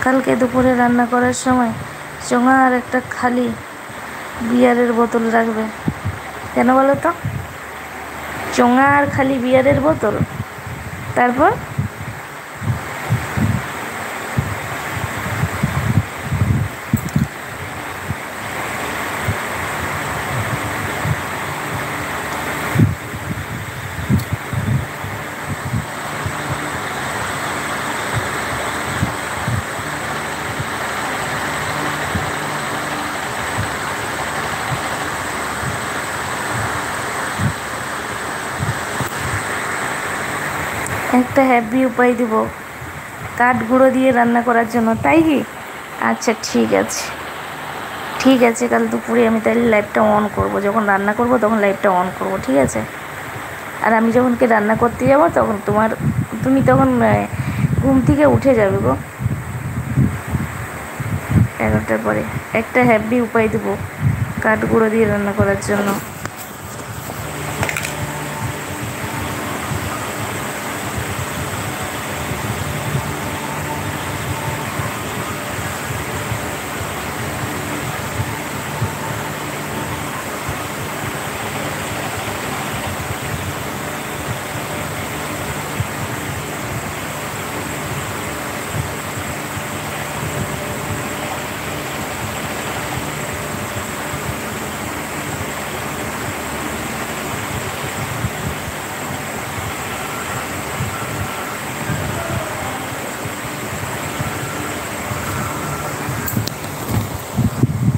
কালকে দুপুরে রান্না করার সময় চোঙা আর একটা খালি বিয়ারের বোতল রাখবে। কেন বলো তো? চোঙা আর খালি বিয়ারের বোতল, তারপর একটা হ্যাপি উপায় দিব কাঠ গুঁড়ো দিয়ে রান্না করার জন্য, তাই কি? আচ্ছা ঠিক আছে, ঠিক আছে, কাল দুপুরে আমি তাহলে লাইটটা অন করব। যখন রান্না করব তখন লাইটটা অন করব, ঠিক আছে? আর আমি যখনকে রান্না করতে যাব তখন তুমি তখন ঘুম থেকে উঠে যাবে গো 11টার পরে। একটা হ্যাপি উপায় দেবো কাঠ গুঁড়ো দিয়ে রান্না করার জন্য।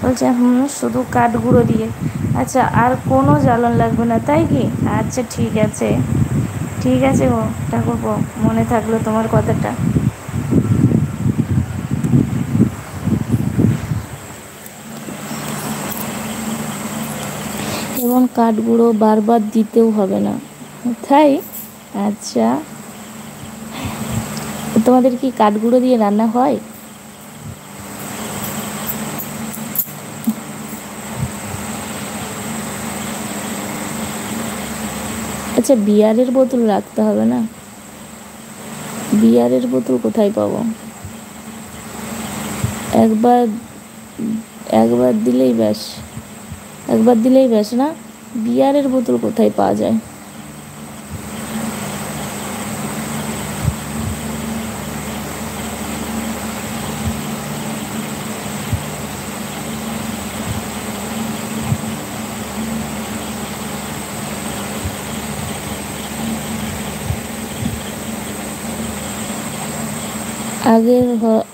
বলছে শুধু কাঠ গুঁড়ো দিয়ে। আচ্ছা, আর কোনো জ্বালন লাগবে না, তাই কি? আচ্ছা ঠিক আছে, ঠিক আছে গো ঠাকুরপো, মনে থাকলো তোমার কথাটা। এবং কাঠ গুঁড়ো বারবার দিতেও হবে না, তাই? আচ্ছা, তোমাদের কি কাঠ গুঁড়ো দিয়ে রান্না হয়? আচ্ছা, বিয়ারের বোতল রাখতে হবে না? বিয়ারের বোতল কোথায় পাবো? একবার একবার দিলেই ব্যাস, একবার দিলেই ব্যাস না? বিয়ারের বোতল কোথায় পাওয়া যায়?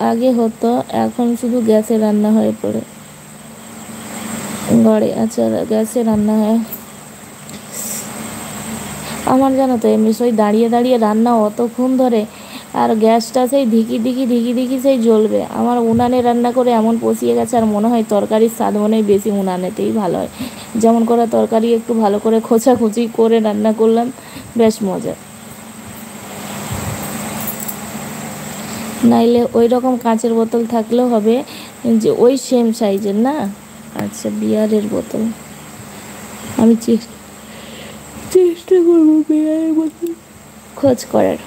আগে হতো, এখন শুধু গ্যাসে রান্না হয়ে পড়ে ঘরে। আচ্ছা, গ্যাসে রান্না হয়। আমার জানো তো এমনি সেই দাঁড়িয়ে দাঁড়িয়ে রান্না অতক্ষণ ধরে, আর গ্যাসটা সেই ধিকি ধিকি সেই জ্বলবে। আমার উনানে রান্না করে এমন পচিয়ে গেছে, আর মনে হয় তরকারির স্বাদ মনে হয় বেশি উনানেতেই ভালো হয়। যেমন করে তরকারি একটু ভালো করে খোঁচাখুচি করে রান্না করলাম, বেশ মজা। নাইলে ওই রকম কাঁচের বোতল থাকলেও হবে, যে ওই সেম সাইজের না। আচ্ছা, বিয়ারের বোতল আমি চেষ্টা করবো বিয়ারের বোতল খোঁজ করার।